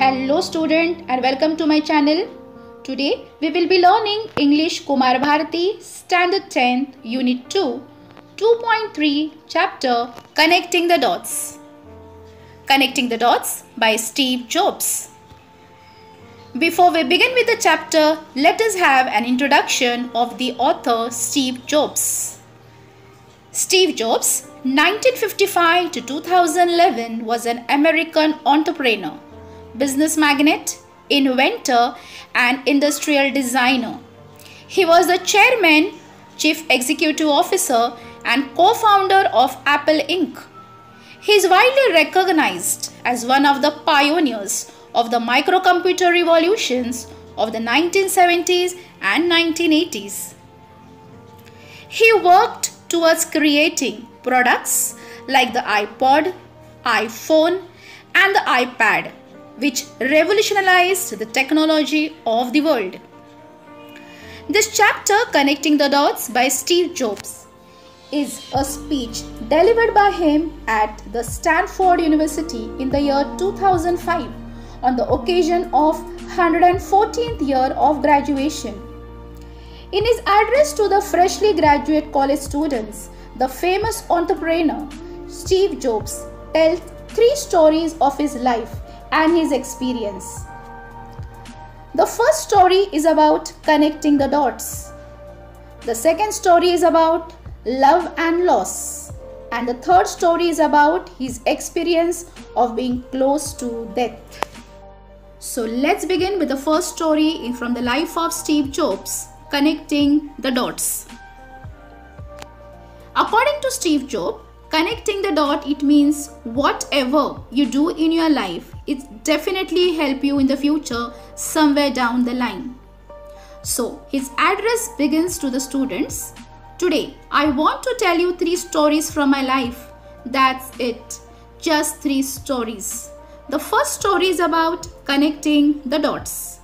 Hello student and welcome to my channel. Today we will be learning English Kumar Bharati Standard 10th Unit 2 2.3 Chapter Connecting the Dots. Connecting the Dots by Steve Jobs. Before we begin with the chapter, let us have an introduction of the author Steve Jobs. Steve Jobs, 1955 to 2011, was an American entrepreneur, business magnate, inventor, and industrial designer. He was the chairman, chief executive officer, and co-founder of Apple Inc. He is widely recognized as one of the pioneers of the microcomputer revolutions of the 1970s and 1980s. He worked towards creating products like the iPod, iPhone, and the iPad, which revolutionized the technology of the world. This chapter, Connecting the Dots by Steve Jobs, is a speech delivered by him at the Stanford University in the year 2005 on the occasion of 114th year of graduation. In his address to the freshly graduate college students, the famous entrepreneur Steve Jobs tells 3 stories of his life and his experience. The first story is about connecting the dots. The second story is about love and loss. And the third story is about his experience of being close to death. So let's begin with the first story from the life of Steve Jobs, connecting the dots. According to Steve Jobs, connecting the dot, it means whatever you do in your life, it definitely help you in the future somewhere down the line. So his address begins to the students. Today, I want to tell you 3 stories from my life. That's it. Just 3 stories. The first story is about connecting the dots.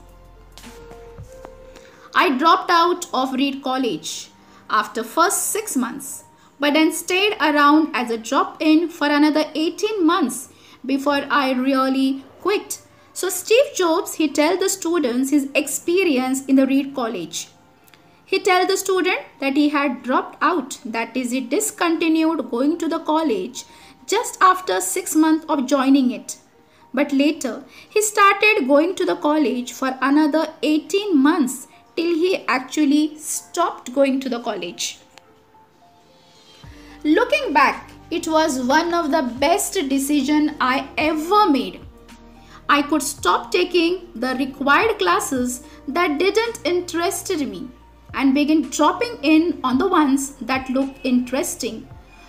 I dropped out of Reed College after first 6 months, but then stayed around as a drop-in for another 18 months before I really quit. So Steve Jobs, he tells the students his experience in the Reed College. He tells the student that he had dropped out, that is, he discontinued going to the college just after 6 months of joining it. But later, he started going to the college for another 18 months till he actually stopped going to the college. Looking back, it was one of the best decisions I ever made. I could stop taking the required classes that didn't interest me and begin dropping in on the ones that looked interesting.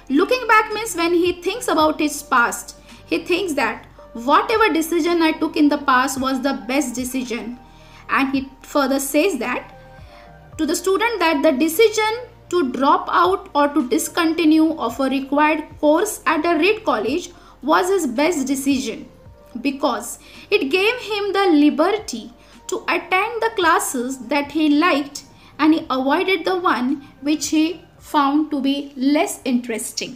Looking back means when he thinks about his past, he thinks that whatever decision I took in the past was the best decision. And he further says that to the student that the decision to drop out or to discontinue of a required course at a Reed College was his best decision because it gave him the liberty to attend the classes that he liked and he avoided the one which he found to be less interesting.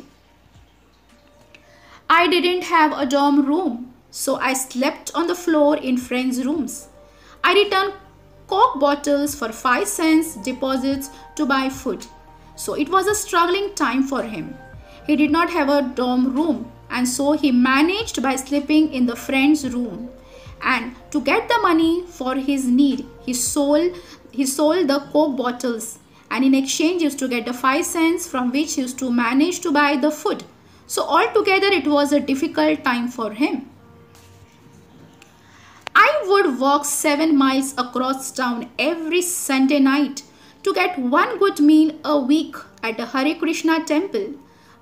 I didn't have a dorm room, so I slept on the floor in friends' rooms. I returned Coke bottles for 5 cents deposits to buy food. So it was a struggling time for him. He did not have a dorm room and so he managed by sleeping in the friend's room. And to get the money for his need, he sold the Coke bottles and in exchange used to get the 5 cents from which he used to manage to buy the food. So altogether it was a difficult time for him. I would walk 7 miles across town every Sunday night to get one good meal a week at the Hare Krishna temple.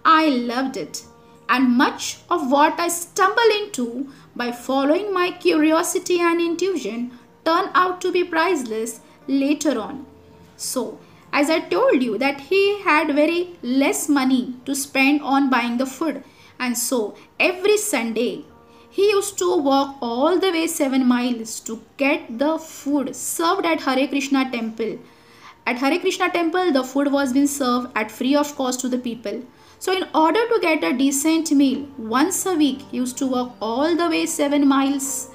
I loved it, and much of what I stumbled into by following my curiosity and intuition turned out to be priceless later on. So, as I told you that he had very less money to spend on buying the food, and so every Sunday he used to walk all the way 7 miles to get the food served at Hare Krishna temple. At Hare Krishna temple, the food was being served at free of cost to the people. So in order to get a decent meal, once a week, he used to walk all the way 7 miles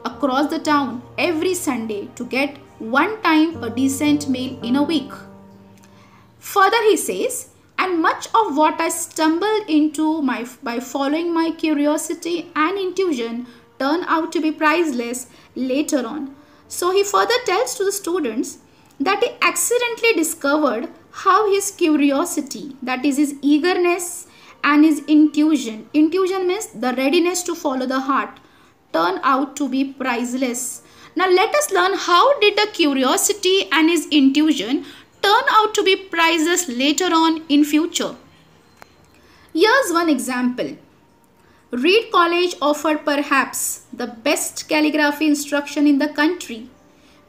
across the town every Sunday to get one time a decent meal in a week. Further, he says, and much of what I stumbled into by following my curiosity and intuition turned out to be priceless later on. So he further tells to the students that he accidentally discovered how his curiosity, that is his eagerness and his intuition means the readiness to follow the heart, turned out to be priceless. Now let us learn how did the curiosity and his intuition turn out to be priceless later on in future. Here's one example. Reed College offered perhaps the best calligraphy instruction in the country.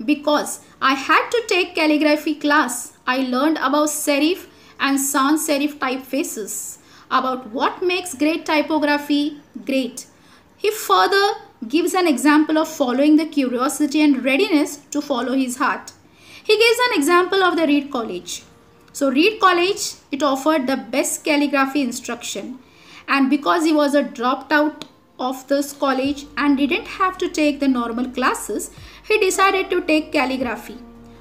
Because I had to take calligraphy class, I learned about serif and sans serif typefaces, about what makes great typography great. He further gives an example of following the curiosity and readiness to follow his heart. He gives an example of the Reed College. So Reed College, it offered the best calligraphy instruction. And because he was a dropped out of this college and didn't have to take the normal classes, he decided to take calligraphy.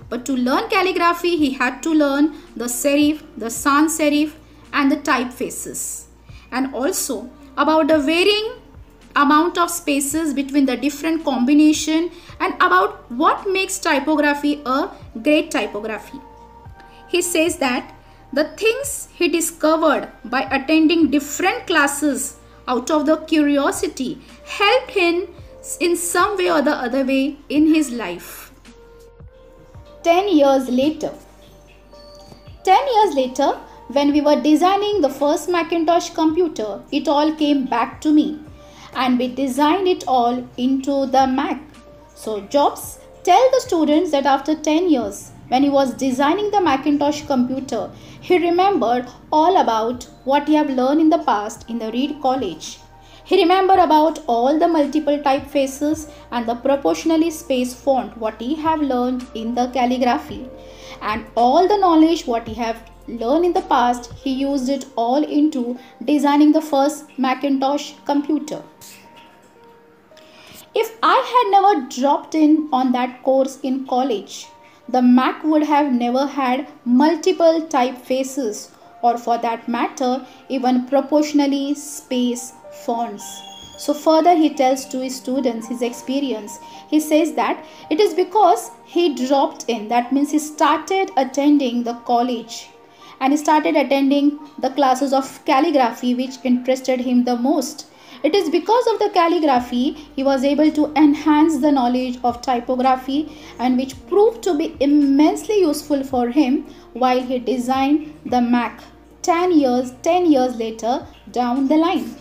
But to learn calligraphy, he had to learn the serif, the sans serif and the typefaces. And also about the varying amount of spaces between the different combination and about what makes typography a great typography. He says that the things he discovered by attending different classes out of the curiosity helped him in some way or the other way in his life. 10 years later. 10 years later, when we were designing the first Macintosh computer, it all came back to me. And we designed it all into the Mac. So Jobs tell the students that after 10 years, when he was designing the Macintosh computer, he remembered all about what he had learned in the past in the Reed College. He remembered about all the multiple typefaces and the proportionally spaced font what he have learned in the calligraphy. And all the knowledge what he have learned in the past, he used it all into designing the first Macintosh computer. If I had never dropped in on that course in college, the Mac would have never had multiple typefaces or for that matter even proportionally spaced fonts. So further he tells to his students his experience. He says that it is because he dropped in, that means he started attending the college and he started attending the classes of calligraphy which interested him the most. It is because of the calligraphy he was able to enhance the knowledge of typography and which proved to be immensely useful for him while he designed the Mac 10 years later down the line.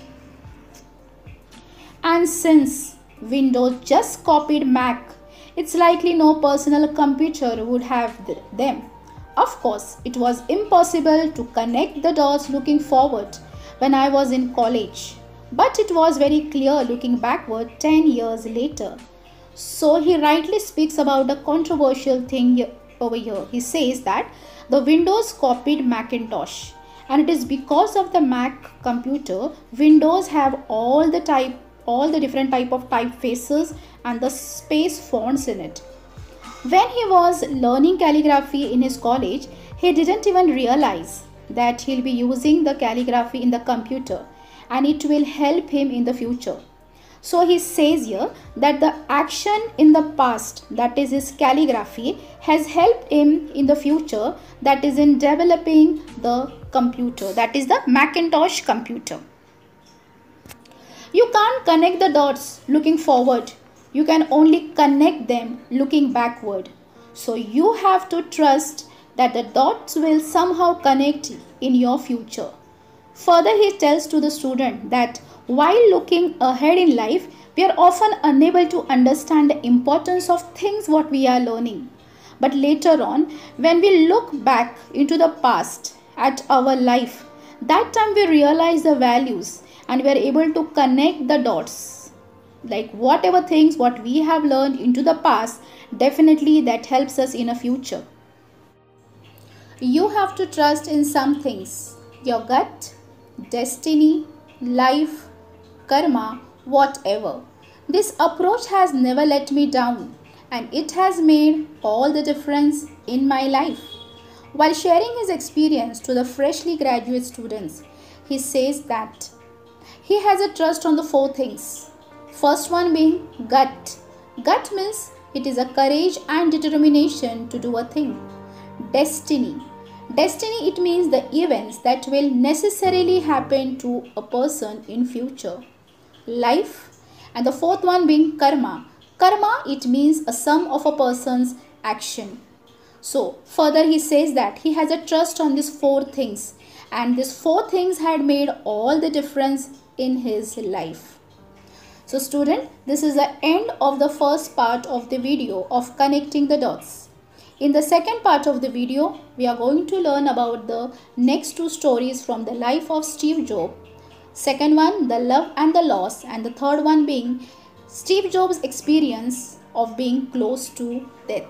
And since Windows just copied Mac, it's likely no personal computer would have them. Of course, it was impossible to connect the dots looking forward when I was in college. But it was very clear looking backward 10 years later. So he rightly speaks about a controversial thing over here. He says that the Windows copied Macintosh. And it is because of the Mac computer, Windows have all the different type of typefaces and the space fonts in it. When he was learning calligraphy in his college, he didn't even realize that he'll be using the calligraphy in the computer and it will help him in the future. So he says here that the action in the past, that is his calligraphy, has helped him in the future, that is in developing the computer, that is the Macintosh computer. You can't connect the dots looking forward. You can only connect them looking backward. So you have to trust that the dots will somehow connect in your future. Further, he tells to the student that while looking ahead in life, we are often unable to understand the importance of things what we are learning. But later on, when we look back into the past at our life, that time we realize the values and we are able to connect the dots. Like whatever things what we have learned into the past, definitely that helps us in a future. You have to trust in some things. Your gut, destiny, life, karma, whatever. This approach has never let me down, and it has made all the difference in my life. While sharing his experience to the freshly graduate students, he says that he has a trust on the four things. First one being gut. Gut means it is a courage and determination to do a thing. Destiny. Destiny, it means the events that will necessarily happen to a person in future. Life. And the fourth one being karma. Karma, it means a sum of a person's action. So further he says that he has a trust on these four things, and these four things had made all the difference in his life. So student, this is the end of the first part of the video of connecting the dots. In the second part of the video, we are going to learn about the next two stories from the life of Steve Jobs. Second one, the love and the loss, and the third one being Steve Jobs' experience of being close to death.